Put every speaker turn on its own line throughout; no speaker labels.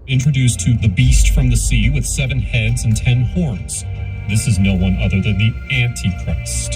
Introduced to the beast from the sea with 7 heads and 10 horns. This is no one other than the Antichrist.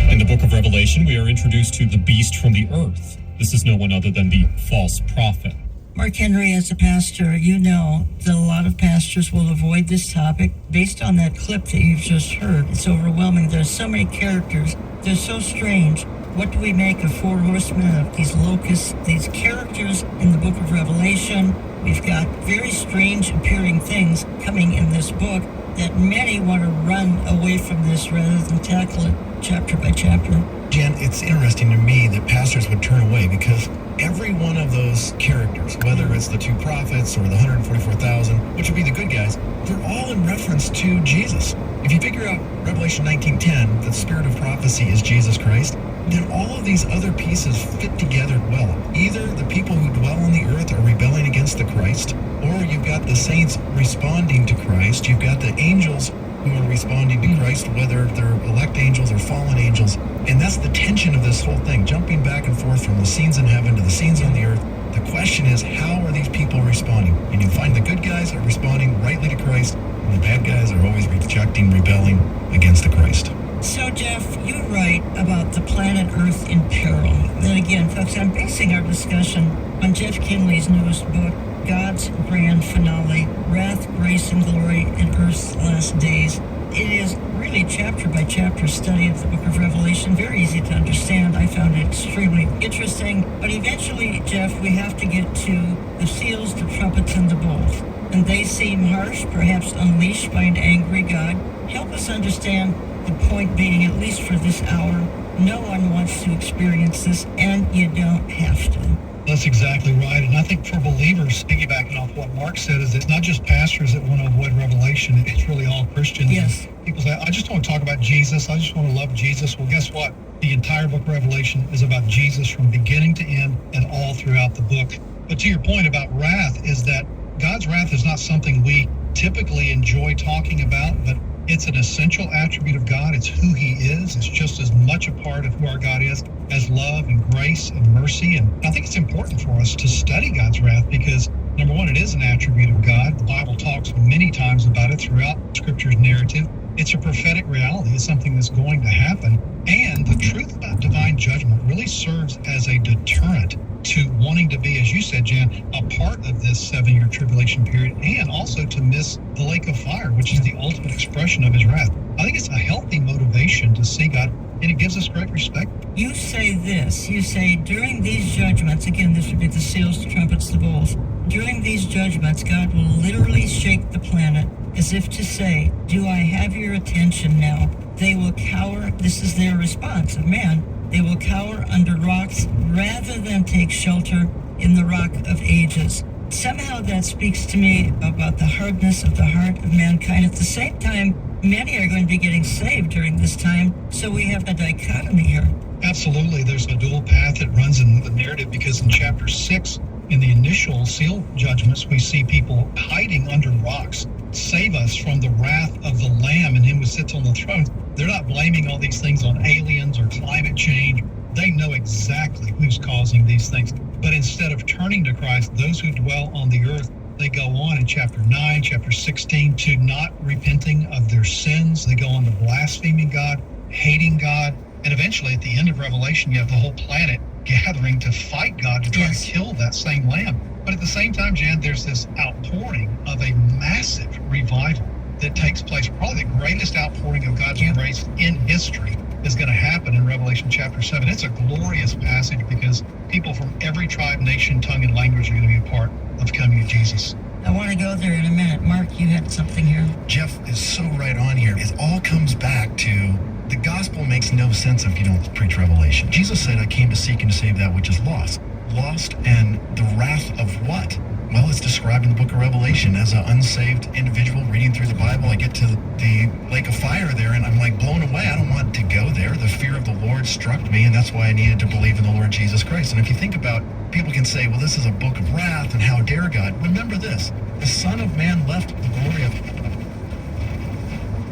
In the book of Revelation, we are introduced to the beast from the earth. This is no one other than the false prophet.
Mark Henry, as a pastor, you know that a lot of pastors will avoid this topic based on that clip that you've just heard. It's overwhelming. There's so many characters. They're so strange. What do we make of 4 horsemen, of these locusts, these characters in the book of Revelation? We've got very strange appearing things coming in this book that many want to run away from this rather than tackle it chapter by chapter.
Jen, it's interesting to me that pastors would turn away because every one of those characters, whether it's the 2 prophets or the 144,000, which would be the good guys, they're all in reference to Jesus. If you figure out Revelation 19:10, the spirit of prophecy is Jesus Christ, then all of these other pieces fit together well. Either the people who dwell on the earth are rebelling against the Christ, or you've got the saints responding to Christ. You've got the angels who are responding to Christ, whether they're elect angels or fallen angels. And that's the tension of this whole thing, jumping back and forth from the scenes in heaven to the scenes on the earth. The question is, how are these people responding? And you find the good guys are responding rightly to Christ, and the bad guys are always rejecting, rebelling against the Christ.
So, Jeff, you write about the planet Earth in peril. And again, folks, I'm basing our discussion on Jeff Kinley's newest book, God's Grand Finale, Wrath, Grace, and Glory in Earth's Last Days. It is really chapter by chapter study of the book of Revelation. Very easy to understand. I found it extremely interesting. But eventually, Jeff, we have to get to the seals, the trumpets, and the bowls. And they seem harsh, perhaps unleashed by an angry God. Help us understand. The point being, at least for this hour, no one wants to experience this, and you don't have to.
That's exactly right. And I think for believers, piggybacking off what Mark said, is it's not just pastors that want to avoid Revelation. It's really all Christians.
Yes.
People say, I just want to talk about Jesus. I just want to love Jesus. Well, guess what? The entire book of Revelation is about Jesus from beginning to end and all throughout the book. But to your point about wrath, is that God's wrath is not something we typically enjoy talking about, but it's an essential attribute of God. It's who he is. It's just as much a part of who our God is as love and grace and mercy. And I think it's important for us to study God's wrath because, number one, it is an attribute of God. The Bible talks many times about it throughout Scripture's narrative. It's a prophetic reality. It's something that's going to happen. And the truth about divine judgment really serves as a deterrent to wanting to be, as you said, Jan, a part of this 7-year tribulation period, and also to miss the lake of fire, which is the ultimate expression of his wrath. I think it's a healthy motivation to see God, and it gives us great respect.
You say this, you say during these judgments, again, this would be the seals, the trumpets, the bowls. During these judgments, God will literally shake the planet as if to say, do I have your attention now? They will cower. This is their response of man. They will cower under rocks rather than take shelter in the rock of ages. Somehow that speaks to me about the hardness of the heart of mankind. At the same time, many are going to be getting saved during this time, so we have a dichotomy here.
Absolutely. There's a dual path that runs in the narrative because in chapter 6, in the initial seal judgments, we see people hiding under rocks. Save us from the wrath of the Lamb and him who sits on the throne. They're not blaming all these things on aliens or climate change. They know exactly who's causing these things. But instead of turning to Christ, those who dwell on the earth, they go on in chapter 9, chapter 16, to not repenting of their sins. They go on to blaspheming God, hating God. And eventually, at the end of Revelation, you have the whole planet gathering to fight God to try to kill that same Lamb. But at the same time, Jan, there's this outpouring of a massive revival that takes place. Probably the greatest outpouring of God's grace in history is going to happen in Revelation chapter 7. It's a glorious passage because people from every tribe, nation, tongue, and language are going to be a part of coming to Jesus.
I want to go there in a minute. Mark, you had something here.
Jeff is so right on here. It all comes back to the gospel makes no sense if you don't preach Revelation. Jesus said, I came to seek and to save that which is lost. Lost, and the wrath of what? Well, it's described in the book of Revelation as an unsaved individual reading through the Bible. I get to the lake of fire there, and I'm like blown away. I don't want to go there. The fear of the Lord struck me, and that's why I needed to believe in the Lord Jesus Christ. And if you think about, people can say, well, this is a book of wrath, and how dare God? Remember this. The Son of Man left the glory of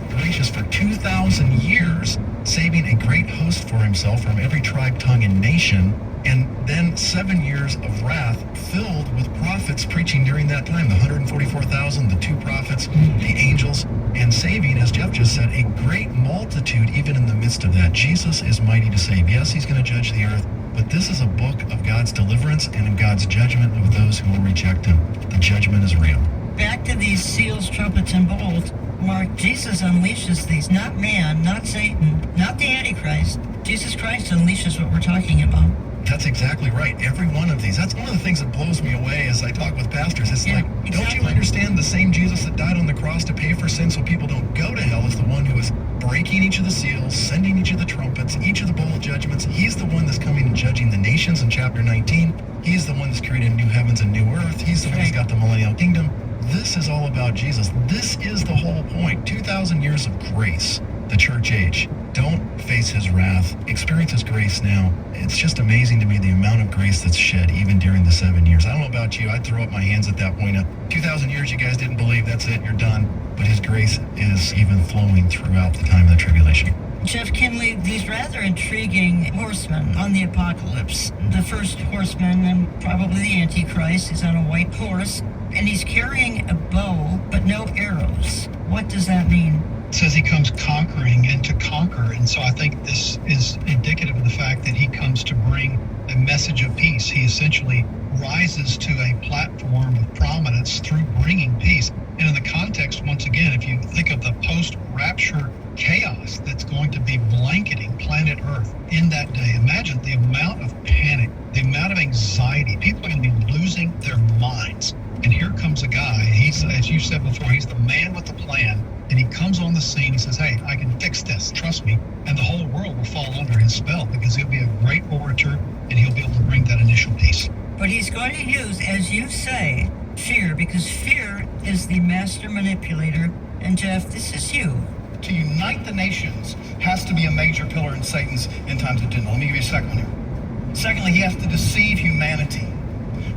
gracious for 2,000 years, saving a great host for himself from every tribe, tongue, and nation. And then 7 years of wrath filled with prophets preaching during that time, the 144,000, the 2 prophets, the angels, and saving, as Jeff just said, a great multitude even in the midst of that. Jesus is mighty to save. Yes, he's going to judge the earth, but this is a book of God's deliverance and of God's judgment of those who will reject him. The judgment is real.
Back to these seals, trumpets, and bowls. Mark, Jesus unleashes these, not man, not Satan, not the Antichrist. Jesus Christ unleashes what we're talking about.
That's exactly right. Every one of these. That's one of the things that blows me away as I talk with pastors. It's like, don't you
exactly.
understand the same Jesus that died on the cross to pay for sin so people don't go to hell is the one who is breaking each of the seals, sending each of the trumpets, each of the bowl judgments. He's the one that's coming and judging the nations in chapter 19. He's the one that's created new heavens and new earth. He's the one that's got the millennial kingdom. This is all about Jesus. This is the whole point. 2,000 years of grace, the church age. Don't face his wrath. Experience his grace now. It's just amazing to me the amount of grace that's shed even during the 7 years. I don't know about you. I'd throw up my hands at that point. 2,000 years you guys didn't believe. That's it. You're done. But his grace is even flowing throughout the time of the tribulation.
Jeff Kinley, these rather intriguing horsemen on the apocalypse. The first horseman, and probably the Antichrist, is on a white horse, and he's carrying a bow, but no arrows. What does that mean?
It says he comes conquering and to conquer. And so I think this is indicative of the fact that he comes to bring a message of peace. He essentially rises to a platform of prominence through bringing peace. And in the context, once again, if you think of the post-rapture chaos that's going to be blanketing planet Earth in that day, imagine the amount of panic, the amount of anxiety. People are going to be losing their minds. And here comes a guy, he's, as you said before, he's the man with the plan. And he comes on the scene, he says, hey, I can fix this, trust me. And the whole world will fall under his spell because he'll be a great orator and he'll be able to bring that initial peace.
But he's going to use, as you say, fear, because fear is the master manipulator. And Jeff, this is you.
To unite the nations has to be a major pillar in Satan's end times agenda. Let me give you a second one here. Secondly, he has to deceive humanity.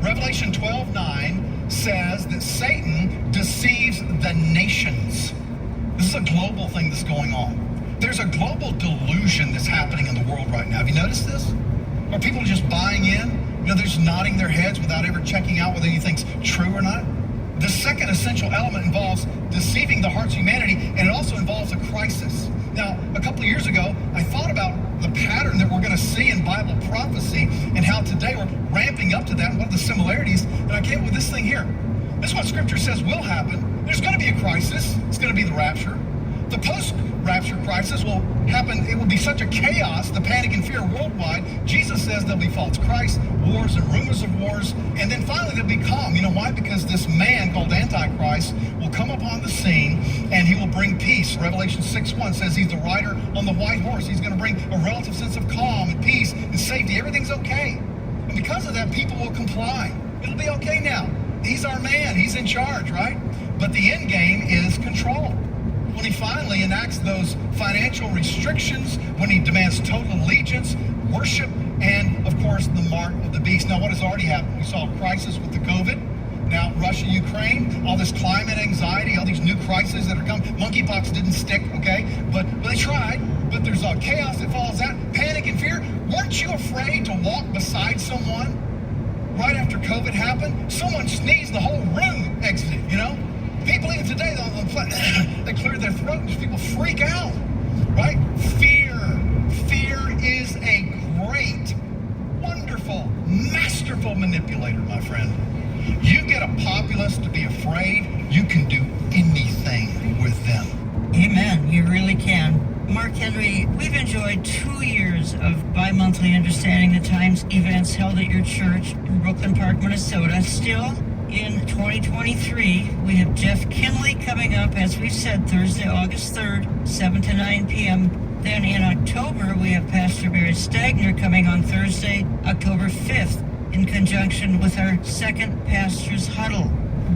Revelation 12:9 says that Satan deceives the nations. This is a global thing that's going on. There's a global delusion that's happening in the world right now. Have you noticed this? Are people just buying in? You know, they're just nodding their heads without ever checking out whether anything's true or not. The second essential element involves deceiving the hearts of humanity, and it also involves a crisis. Now, a couple of years ago, I thought about the pattern that we're going to see in Bible prophecy and how today we're ramping up to that and what are the similarities. And I came up with this thing here. This is what Scripture says will happen. There's going to be a crisis. It's going to be the rapture. The post-rapture crisis will happen. It will be such a chaos, the panic and fear worldwide. Jesus says there'll be false Christ, wars and rumors of wars, and then finally there'll be calm. You know why? Because this man called Antichrist will come upon the scene and he will bring peace. Revelation 6:1 says he's the rider on the white horse. He's going to bring a relative sense of calm and peace and safety. Everything's okay. And because of that, people will comply. It'll be okay now. He's our man. He's in charge, right? But the end game is control. When he finally enacts those financial restrictions, when he demands total allegiance, worship, and, of course, the mark of the beast. Now, what has already happened? We saw a crisis with the COVID. Now, Russia, Ukraine, all this climate anxiety, all these new crises that are coming. Monkeypox didn't stick, okay? But they tried. But there's chaos that follows that. Panic and fear. Weren't you afraid to walk beside someone right after COVID happened? Someone sneezed, the whole room exited, you know? People even today, they clear their throat and people freak out, right? Fear is a great, wonderful, masterful manipulator, my friend. You get a populace to be afraid, you can do anything with them.
Amen. You really can. Mark Henry, we've enjoyed 2 years of bi-monthly Understanding the Times events held at your church in Brooklyn Park, Minnesota. Still, in 2023, we have Jeff Kinley coming up, as we've said, Thursday, August 3rd, 7 to 9 p.m. Then in October, we have Pastor Barry Stagner coming on Thursday, October 5th, in conjunction with our second Pastors Huddle.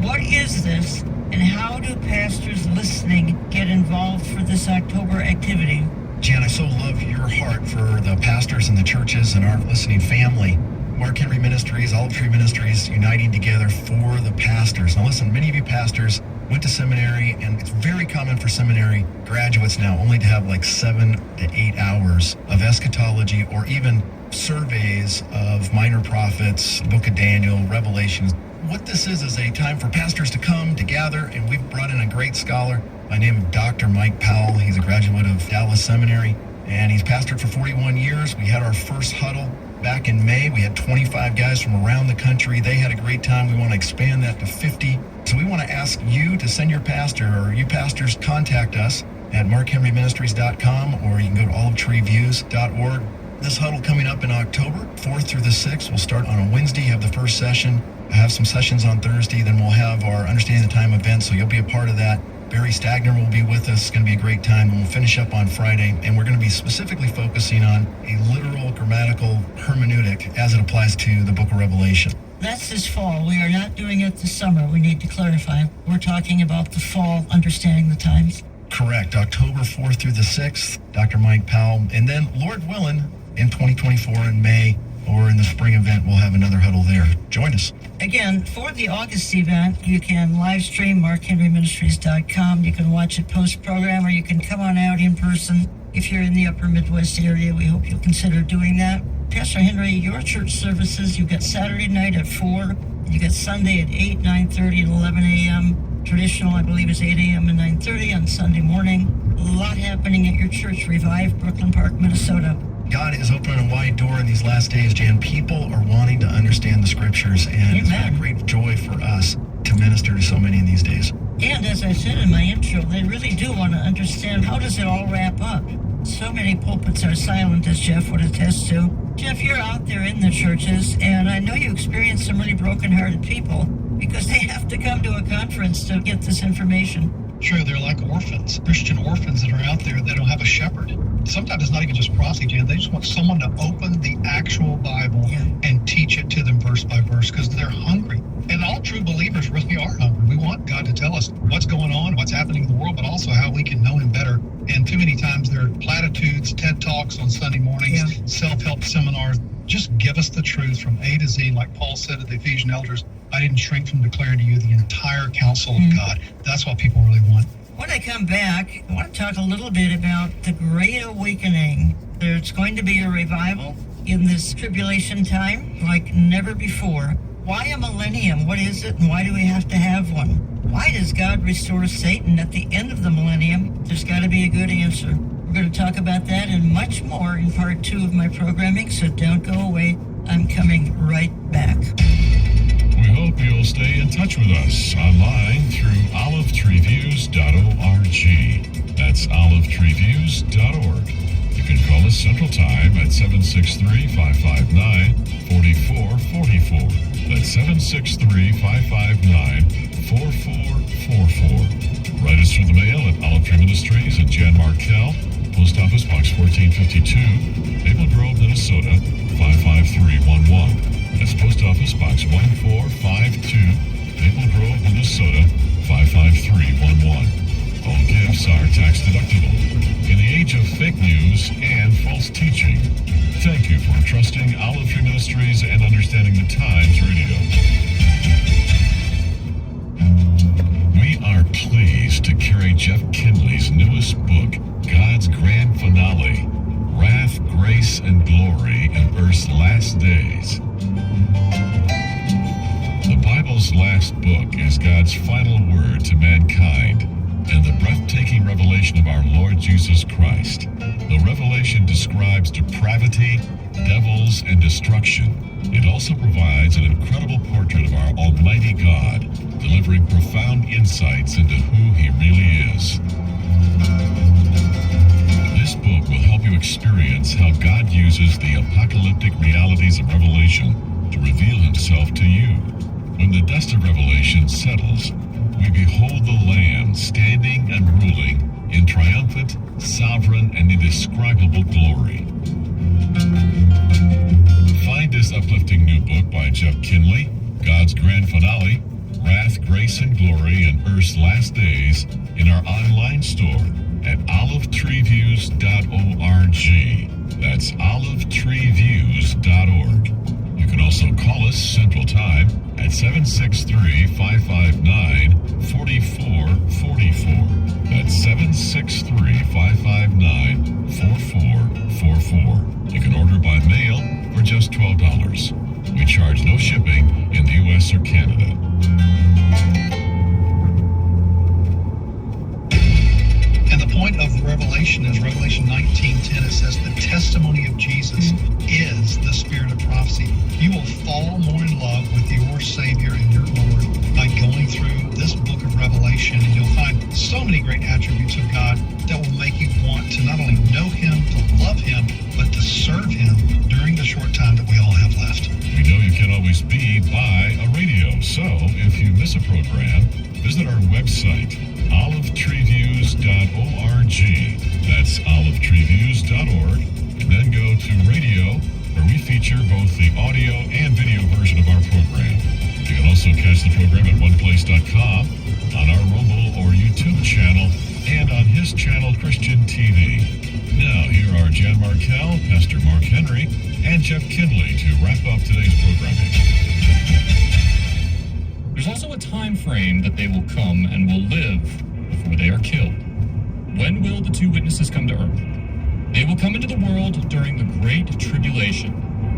What is this, and how do pastors listening get involved for this October activity?
Jan, I so love your heart for the pastors and the churches and our listening family. Mark Henry Ministries, Olive Tree Ministries, uniting together for the pastors. Now listen, many of you pastors went to seminary, and it's very common for seminary graduates now only to have like 7 to 8 hours of eschatology or even surveys of minor prophets, Book of Daniel, Revelation. What this is a time for pastors to come, to gather, and we've brought in a great scholar by the name of Dr. Mike Powell. He's a graduate of Dallas Seminary, and he's pastored for 41 years. We had our first huddle back in May. We had 25 guys from around the country. They had a great time. We want to expand that to 50. So we want to ask you to send your pastor, or you pastors contact us at markhenryministries.com, or you can go to olivetreeviews.org. This huddle coming up in October 4th through the 6th. We'll start on a Wednesday, have the first session, have some sessions on Thursday, then we'll have our Understanding the Time event, so you'll be a part of that. Barry Stagner will be with us. It's going to be a great time, and we'll finish up on Friday, and we're going to be specifically focusing on a literal grammatical hermeneutic as it applies to the book of Revelation.
That's this fall. We are not doing it this summer. We need to clarify. We're talking about the fall, Understanding the Times.
Correct. October 4th through the 6th, Dr. Mike Powell. And then, Lord willing, in 2024 in May or in the spring event, we'll have another huddle there. Join us.
Again, for the August event, you can live stream markhenryministries.com. You can watch it post-program, or you can come on out in person. If you're in the upper Midwest area, we hope you'll consider doing that. Pastor Henry, your church services, you've got Saturday night at 4. You got Sunday at 8, 9:30, and 11 a.m. Traditional, I believe, is 8 a.m. and 9:30 on Sunday morning. A lot happening at your church, Revive, Brooklyn Park, Minnesota.
God is opening a wide door in these last days, Jan. People are wanting to understand the scriptures, and it's been a great joy for us to minister to so many in these days.
And as I said in my intro, they really do want to understand, how does it all wrap up? So many pulpits are silent, as Jeff would attest to. Jeff, you're out there in the churches, and I know you experience some really broken-hearted people because they have to come to a conference to get this information.
Sure, they're like orphans, Christian orphans that are out there that don't have a shepherd. Sometimes it's not even just prophecy, Jan. They just want someone to open the actual Bible and teach it to them verse by verse, because they're hungry. And all true believers really are hungry. We want God to tell us what's going on, what's happening in the world, but also how we can know Him better. And too many times there are platitudes, TED Talks on Sunday mornings, self-help seminars. Just give us the truth from A to Z, like Paul said to the Ephesian elders. I didn't shrink from declaring to you the entire counsel of God. That's what people really want.
When I come back, I want to talk a little bit about the Great Awakening. There's going to be a revival in this tribulation time like never before. Why a millennium? What is it, and why do we have to have one? Why does God restore Satan at the end of the millennium? There's got to be a good answer. We're going to talk about that and much more in part 2 of my programming, so don't go away. I'm coming right back.
We hope you'll stay in touch with us online through olivetreeviews.org. That's olivetreeviews.org. You can call us Central Time at 763-559-4444. That's 763-559-4444. Write us through the mail at Olive Tree Ministries and Jan Markell, Post Office Box 1452, Maple Grove, Minnesota 55311. That's Post Office Box 1452, Maple Grove, Minnesota 55311. All gifts are tax deductible. In the age of fake news and false teaching, thank you for trusting Olive Tree Ministries and Understanding the Times Radio. We are pleased to carry Jeff Kinley's newest book, God's Grand Finale, Wrath, Grace, and Glory in Earth's Last Days. The Bible's last book is God's final word to mankind and the breathtaking revelation of our Lord Jesus Christ. The revelation describes depravity, devils, and destruction. It also provides an incredible portrait of our Almighty God, delivering profound insights into who He really is. This book will help you experience how God uses the apocalyptic realities of Revelation to reveal Himself to you. When the dust of Revelation settles, we behold the Lamb standing and ruling in triumphant, sovereign, and indescribable glory. Find this uplifting new book by Jeff Kinley, God's Grand Finale, Wrath, Grace, and Glory in Earth's Last Days, in our online store at olivetreeviews.org. That's olivetreeviews.org. You can also call us Central Time at 763-559-4444. That's 763-559-4444. You can order by mail $12. We charge no shipping in the U.S. or Canada.
And the point of Revelation is Revelation 19:10. It says the testimony of Jesus is the spirit of prophecy. You will fall more in love with your Savior and your Lord by going through this book of Revelation, and you'll find so many great attributes of God that will make you want to not only know Him, to love Him, but to serve Him during the short time that we all have left.
We know you can't always be by a radio, so if you miss a program, visit our website, olivetreeviews.org. That's olivetreeviews.org, and then go to radio, where we feature both the audio and video version of our program. You can also catch the program at oneplace.com, on our Rumble or YouTube channel, and on his channel, Christian TV. Now, here are Jan Markell, Pastor Mark Henry, and Jeff Kinley to wrap up today's programming.
There's also a time frame that they will come and will live before they are killed. When will the two witnesses come to earth? They will come into the world during the Great Tribulation.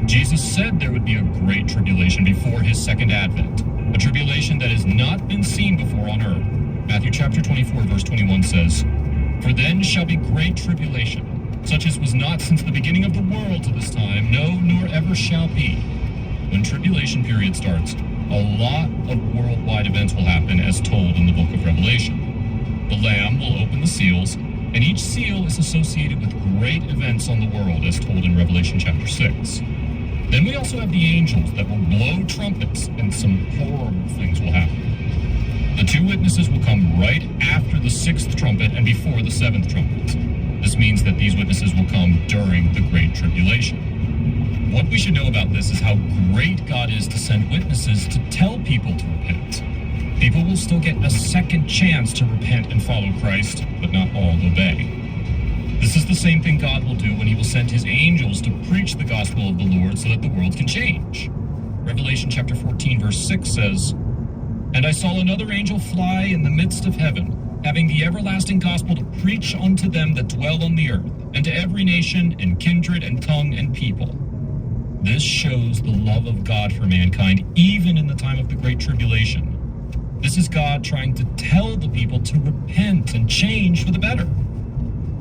Jesus said there would be a great tribulation before his second advent, a tribulation that has not been seen before on earth. Matthew chapter 24, verse 21 says, "For then shall be great tribulation, such as was not since the beginning of the world to this time, no, nor ever shall be." When tribulation period starts, a lot of worldwide events will happen as told in the book of Revelation. The Lamb will open the seals, and each seal is associated with great events on the world as told in Revelation chapter 6. Then we also have the angels that will blow trumpets, and some horrible things will happen. The two witnesses will come right after the sixth trumpet and before the seventh trumpet. This means that these witnesses will come during the Great Tribulation. What we should know about this is how great God is to send witnesses to tell people to repent. People will still get a second chance to repent and follow Christ, but not all obey. This is the same thing God will do when he will send his angels to preach the gospel of the Lord so that the world can change. Revelation chapter 14, verse 6 says, "And I saw another angel fly in the midst of heaven, having the everlasting gospel to preach unto them that dwell on the earth, and to every nation and kindred and tongue and people." This shows the love of God for mankind, even in the time of the Great Tribulation. This is God trying to tell the people to repent and change for the better.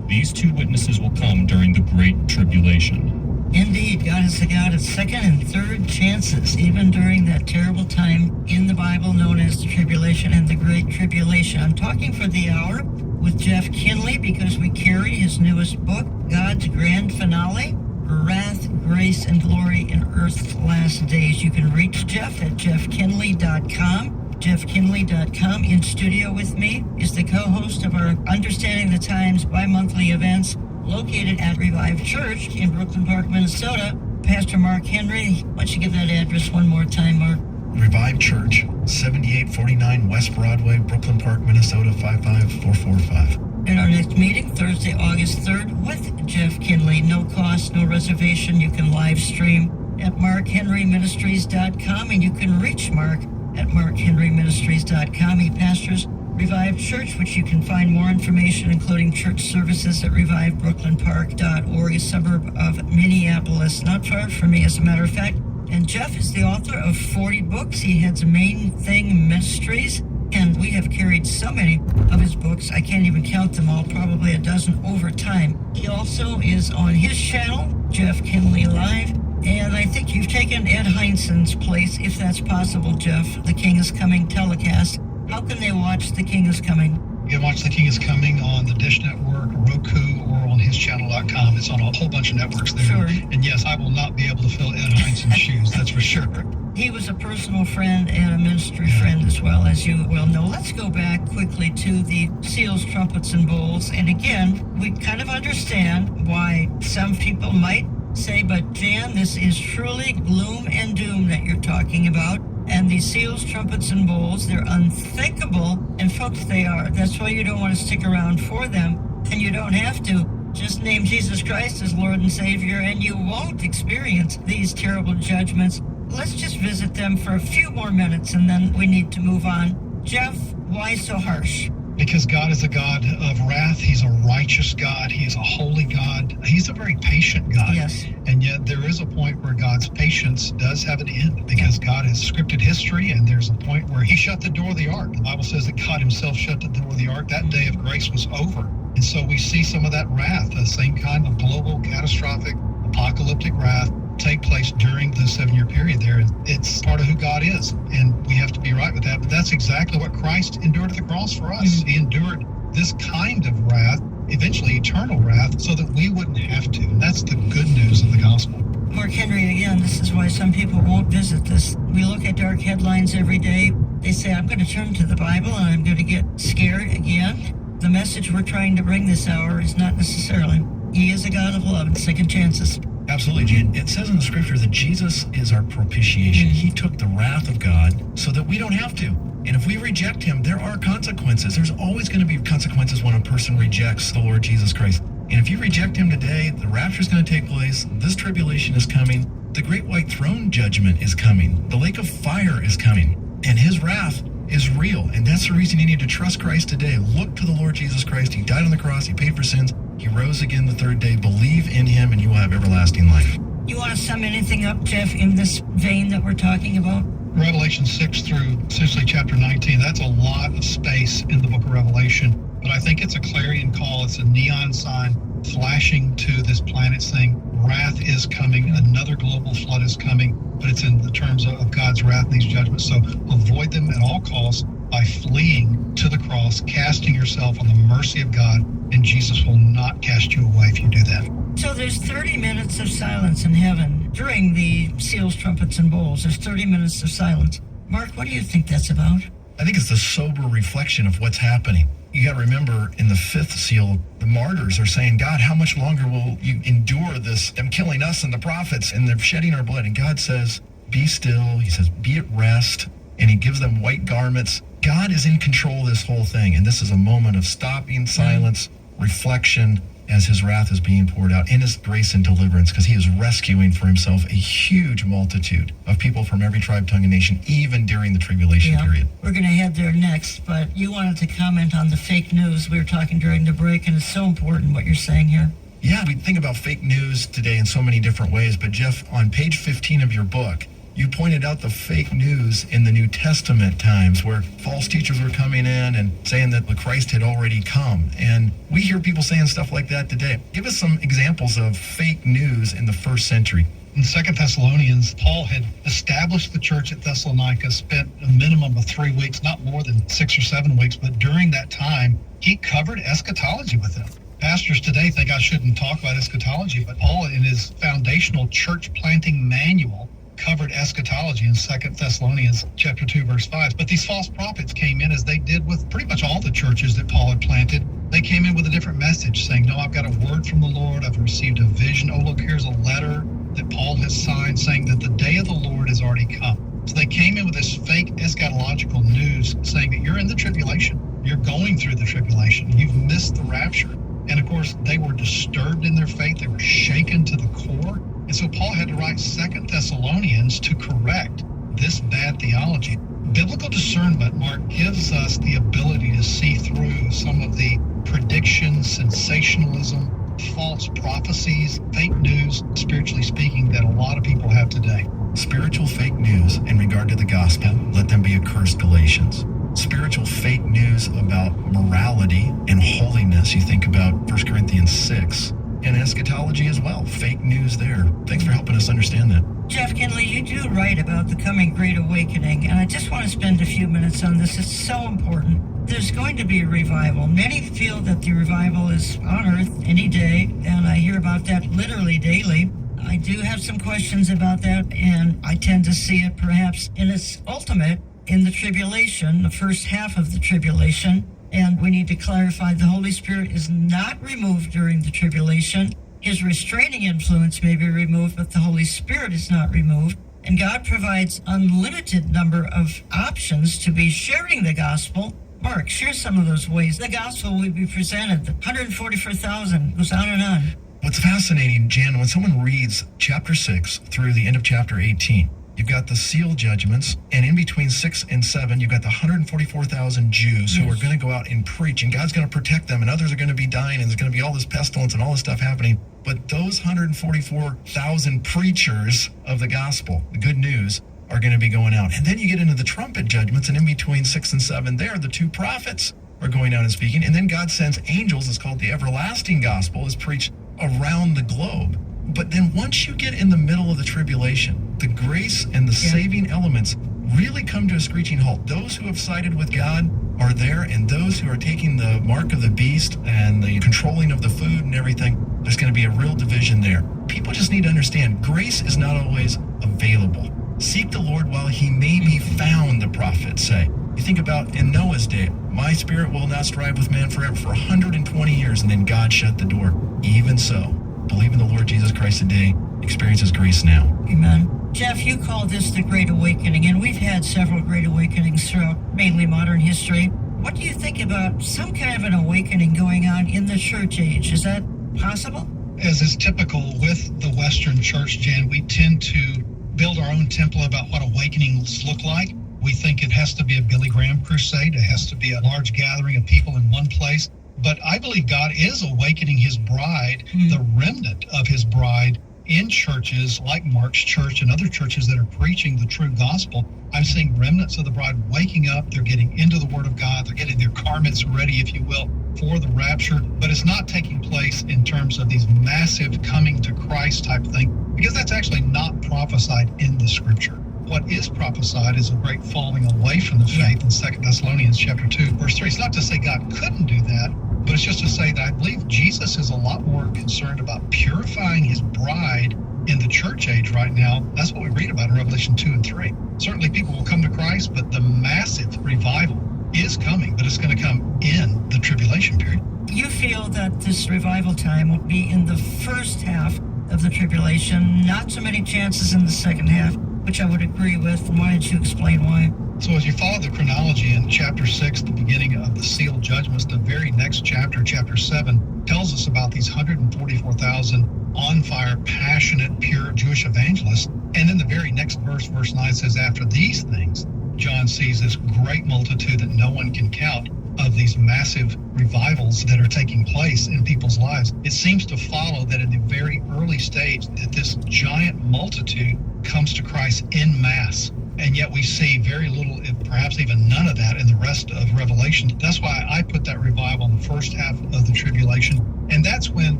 These two witnesses will come during the Great Tribulation.
Indeed, God is the God of second and third chances, even during that terrible time in the Bible known as the Tribulation and the Great Tribulation. I'm talking for the hour with Jeff Kinley because we carry his newest book, God's Grand Finale, Wrath, Grace, and Glory in Earth's Last Days. You can reach Jeff at jeffkinley.com. jeffkinley.com. In studio with me is the co-host of our Understanding the Times bi-monthly events located at Revive Church in Brooklyn Park, Minnesota, Pastor Mark Henry. Why don't you give that address one more time, Mark?
Revive Church, 7849 West Broadway, Brooklyn Park, Minnesota, 55445.
And our next meeting, Thursday, August 3rd, with Jeff Kinley. No cost, no reservation. You can live stream at markhenryministries.com, and you can reach Mark at markhenryministries.com. He pastors Revive Church, which you can find more information, including church services at revivebrooklinpark.org, a suburb of Minneapolis, not far from me, as a matter of fact. And Jeff is the author of 40 books. He heads Main Thing Ministries, and we have carried so many of his books, I can't even count them all, probably a dozen over time. He also is on his channel, Jeff Kinley Live, and I think you've taken Ed Heinsen's place, if that's possible, Jeff, The King is Coming telecast. How can they watch The King is Coming?
You can watch The King is Coming on the Dish Network, Roku, or on hischannel.com. It's on a whole bunch of networks there.
Sure.
And yes, I will not be able to fill Ed Heinsen's shoes, that's for sure.
He was a personal friend and a ministry friend as well, as you well know. Let's go back quickly to the seals, trumpets, and bowls. And again, we kind of understand why some people might say, but Jan, this is truly gloom and doom that you're talking about. And these seals, trumpets, and bowls, they're unthinkable. And folks, they are. That's why you don't want to stick around for them. And you don't have to. Just name Jesus Christ as Lord and Savior, and you won't experience these terrible judgments. Let's just visit them for a few more minutes, and then we need to move on. Jeff, why so harsh?
Because God is a God of wrath. He's a righteous God. He is a holy God. He's a very patient God.
Yes.
And yet there is a point where God's patience does have an end because God has scripted history, and there's a point where he shut the door of the ark. The Bible says that God himself shut the door of the ark. That day of grace was over. And so we see some of that wrath, the same kind of global, catastrophic, apocalyptic wrath take place during the 7-year period there. It's part of who God is, and we have to be right with that. But that's exactly what Christ endured at the cross for us. He endured this kind of wrath, eventually eternal wrath, so that we wouldn't have to. And that's the good news of the gospel.
Mark Henry, again, this is why some people won't visit this. We look at dark headlines every day. They say, I'm going to turn to the Bible and I'm going to get scared again. The message we're trying to bring this hour is not necessarily, he is a God of love and second chances.
Absolutely, Jan. It says in the scripture that Jesus is our propitiation. He took the wrath of God so that we don't have to. And if we reject him, there are consequences. There's always going to be consequences when a person rejects the Lord Jesus Christ. And if you reject him today, the rapture is going to take place. This tribulation is coming. The great white throne judgment is coming. The lake of fire is coming. And his wrath is real. And that's the reason you need to trust Christ today. Look to the Lord Jesus Christ. He died on the cross. He paid for sins. He rose again the third day. Believe in him and you will have everlasting life.
You want to sum anything up, Jeff, in this vein that we're talking about?
Revelation 6 through essentially chapter 19, that's a lot of space in the book of Revelation. But I think it's a clarion call. It's a neon sign flashing to this planet saying, wrath is coming. Another global flood is coming. But it's in the terms of God's wrath and these judgments. So avoid them at all costs by fleeing to the cross, casting yourself on the mercy of God, and Jesus will not cast you away if you do that.
So there's 30 minutes of silence in heaven during the seals, trumpets, and bowls. There's 30 minutes of silence. Mark, what do you think that's about?
I think it's the sober reflection of what's happening. You got to remember in the 5th seal, the martyrs are saying, God, how much longer will you endure this, them killing us and the prophets, and they're shedding our blood? And God says, be still. He says, be at rest. And he gives them white garments. God is in control of this whole thing. And this is a moment of stopping, silence, reflection, as his wrath is being poured out in his grace and deliverance, because he is rescuing for himself a huge multitude of people from every tribe, tongue, and nation, even during the tribulation period.
We're going to head there next, but you wanted to comment on the fake news. We were talking during the break, and it's so important what you're saying here.
Yeah, we think about fake news today in so many different ways, but Jeff, on page 15 of your book, you pointed out the fake news in the New Testament times where false teachers were coming in and saying that the Christ had already come. And we hear people saying stuff like that today. Give us some examples of fake news in the first century.
In 2 Thessalonians, Paul had established the church at Thessalonica, spent a minimum of 3 weeks, not more than 6 or 7 weeks, but during that time, he covered eschatology with them. Pastors today think I shouldn't talk about eschatology, but Paul, in his foundational church planting manual, covered eschatology in 2 Thessalonians chapter 2, verse 5. But these false prophets came in, as they did with pretty much all the churches that Paul had planted. They came in with a different message, saying, no, I've got a word from the Lord. I've received a vision. Oh, look, here's a letter that Paul has signed saying that the day of the Lord has already come. So they came in with this fake eschatological news saying that you're in the tribulation. You're going through the tribulation. You've missed the rapture. And of course, they were disturbed in their faith. They were shaken to the core. And so Paul had to write 2 Thessalonians to correct this bad theology. Biblical discernment, Mark, gives us the ability to see through some of the predictions, sensationalism, false prophecies, fake news, spiritually speaking, that a lot of people have today.
Spiritual fake news in regard to the gospel, let them be accursed, Galatians. Spiritual fake news about morality and holiness, you think about 1 Corinthians 6. And eschatology as well. Fake news there. Thanks for helping us understand that.
Jeff Kinley, you do write about the coming Great Awakening, and I just want to spend a few minutes on this. It's so important. There's going to be a revival. Many feel that the revival is on earth any day, and I hear about that literally daily. I do have some questions about that, and I tend to see it perhaps in its ultimate in the tribulation, the first half of the tribulation. And we need to clarify the Holy Spirit is not removed during the tribulation. His restraining influence may be removed, but the Holy Spirit is not removed. And God provides unlimited number of options to be sharing the gospel. Mark, share some of those ways the gospel will be presented. The 144,000 goes on and on.
What's fascinating, Jan, when someone reads chapter 6 through the end of chapter 18, You've got the seal judgments, and in between 6 and 7, you've got the 144,000 Jews who are going to go out and preach, and God's going to protect them, and others are going to be dying, and there's going to be all this pestilence and all this stuff happening. But those 144,000 preachers of the gospel, the good news, are going to be going out. And then you get into the trumpet judgments, and in between 6 and 7 there, the 2 prophets are going out and speaking. And then God sends angels. It's called the everlasting gospel, is preached around the globe. But then once you get in the middle of the tribulation, the grace and the saving elements really come to a screeching halt. Those who have sided with God are there, and those who are taking the mark of the beast and the controlling of the food and everything, there's going to be a real division there. People just need to understand grace is not always available. Seek the Lord while he may be found, the prophets say. You think about in Noah's day, my spirit will not strive with man forever, for 120 years, and then God shut the door. Even so, believe in the Lord Jesus Christ today, experiences grace now.
Amen. Jeff, you call this the Great Awakening, and we've had several Great Awakenings throughout mainly modern history. What do you think about some kind of an awakening going on in the church age? Is that possible?
As is typical with the Western church, Jan, we tend to build our own template about what awakenings look like. We think it has to be a Billy Graham crusade. It has to be a large gathering of people in one place. But I believe God is awakening his bride, the remnant of his bride, in churches like Mark's church and other churches that are preaching the true gospel. I'm seeing remnants of the bride waking up. They're getting into the Word of God. They're getting their garments ready, if you will, for the rapture. But it's not taking place in terms of these massive coming to Christ type thing, because that's actually not prophesied in the Scripture. What is prophesied is a great falling away from the faith in 2 Thessalonians chapter 2, verse 3. It's not to say God couldn't do that, but it's just to say that I believe Jesus is a lot more concerned about purifying his bride in the church age right now. That's what we read about in Revelation 2 and 3. Certainly people will come to Christ, but the massive revival is coming, but it's going to come in the tribulation period.
You feel that this revival time will be in the first half of the tribulation, not so many chances in the second half, which I would agree with. Why don't you explain why?
So as you follow the chronology in chapter 6, the beginning of the sealed judgments, the very next chapter, chapter 7, tells us about these 144,000 on fire, passionate, pure Jewish evangelists. And then the very next verse, verse 9, says, after these things, John sees this great multitude that no one can count of these massive revivals that are taking place in people's lives. It seems to follow that in the very early stage that this giant multitude comes to Christ en masse. And yet we see very little, if perhaps even none of that in the rest of Revelation. That's why I put that revival in the first half of the tribulation. And that's when,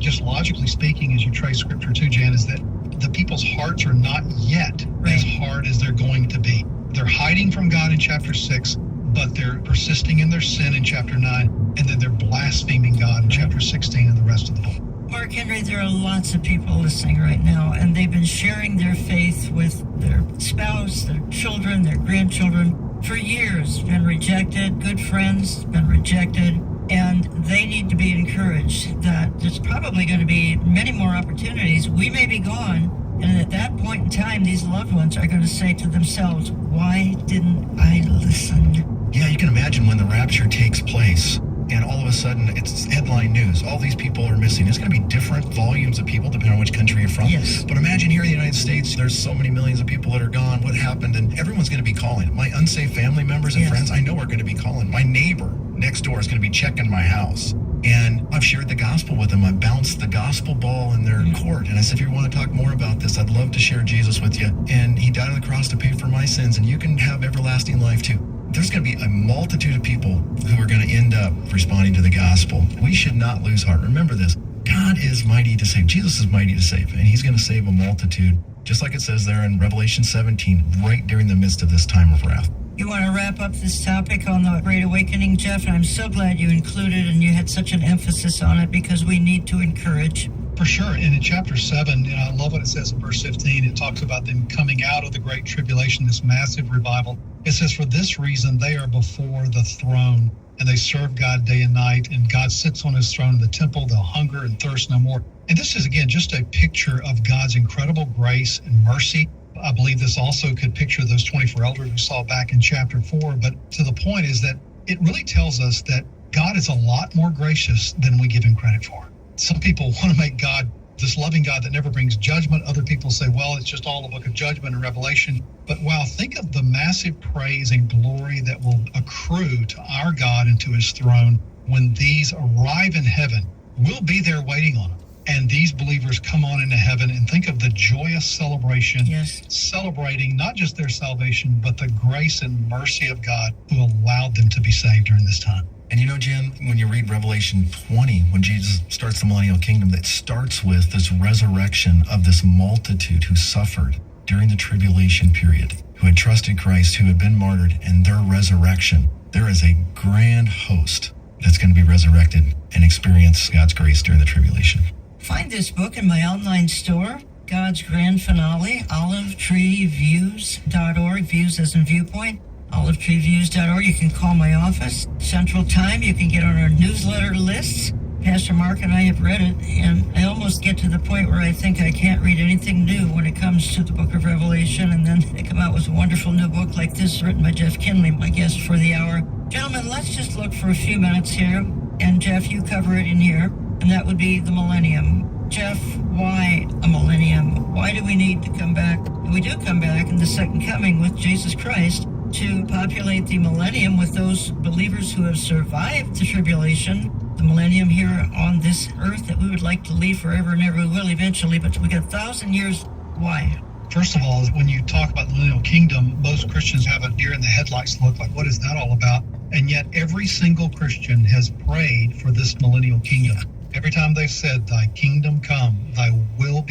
just logically speaking, as you trace Scripture too, Jan, is that the people's hearts are not yet as hard as they're going to be. They're hiding from God in chapter 6, but they're persisting in their sin in chapter 9, and then they're blaspheming God in chapter 16 and the rest of the book.
Mark Henry, there are lots of people listening right now, and they've been sharing their faith with their spouse, their children, their grandchildren for years, been rejected, good friends, been rejected, and they need to be encouraged that there's probably going to be many more opportunities. We may be gone, and at that point in time, these loved ones are going to say to themselves, why didn't I listen?
Yeah, you can imagine when the rapture takes place, and all of a sudden it's headline news. All these people are missing. It's going to be different volumes of people depending on which country you're from.
Yes.
But imagine here in the United States, there's so many millions of people that are gone. What happened? And everyone's going to be calling. My unsaved family members and friends, I know are going to be calling. My neighbor next door is going to be checking my house. And I've shared the gospel with them. I bounced the gospel ball in their court. And I said, if you want to talk more about this, I'd love to share Jesus with you. And he died on the cross to pay for my sins. And you can have everlasting life too. There's going to be a multitude of people who are going to end up responding to the gospel. We should not lose heart. Remember this. God is mighty to save. Jesus is mighty to save. And he's going to save a multitude, just like it says there in Revelation 17, right during the midst of this time of wrath.
You want to wrap up this topic on the Great Awakening, Jeff? And I'm so glad you included and you had such an emphasis on it because we need to encourage.
For sure. And in chapter 7, I love what it says in verse 15. It talks about them coming out of the great tribulation, this massive revival. It says, for this reason, they are before the throne and they serve God day and night. And God sits on his throne in the temple. They'll hunger and thirst no more. And this is, again, just a picture of God's incredible grace and mercy. I believe this also could picture those 24 elders we saw back in chapter 4. But to the point is that it really tells us that God is a lot more gracious than we give him credit for. Some people want to make God this loving God that never brings judgment. Other people say, well, it's just all the book of judgment and Revelation. But wow, think of the massive praise and glory that will accrue to our God and to his throne when these arrive in heaven. We'll be there waiting on them. And these believers come on into heaven, and think of the joyous celebration,
Yes.
celebrating not just their salvation, but the grace and mercy of God who allowed them to be saved during this time.
And you know, Jim, when you read Revelation 20, when Jesus starts the millennial kingdom, that starts with this resurrection of this multitude who suffered during the tribulation period, who had trusted Christ, who had been martyred, and their resurrection. There is a grand host that's going to be resurrected and experience God's grace during the tribulation.
Find this book in my online store, God's Grand Finale, olivetreeviews.org, views as in viewpoint, olivetreeviews.org. You can call my office, Central Time. You can get on our newsletter lists. Pastor Mark and I have read it, and I almost get to the point where I think I can't read anything new when it comes to the book of Revelation, and then they come out with a wonderful new book like this written by Jeff Kinley, my guest for the hour. Gentlemen, let's just look for a few minutes here, and Jeff, you cover it in here, and that would be the millennium. Jeff, why a millennium? Why do we need to come back? And we do come back in the second coming with Jesus Christ to populate the millennium with those believers who have survived the tribulation, the millennium here on this earth that we would like to leave forever and ever. We will eventually, but we got 1,000 years. Why?
First of all, when you talk about the millennial kingdom, most Christians have a deer in the headlights look, like, what is that all about? And yet every single Christian has prayed for this millennial kingdom. Every time they've said, thy kingdom come, thy will be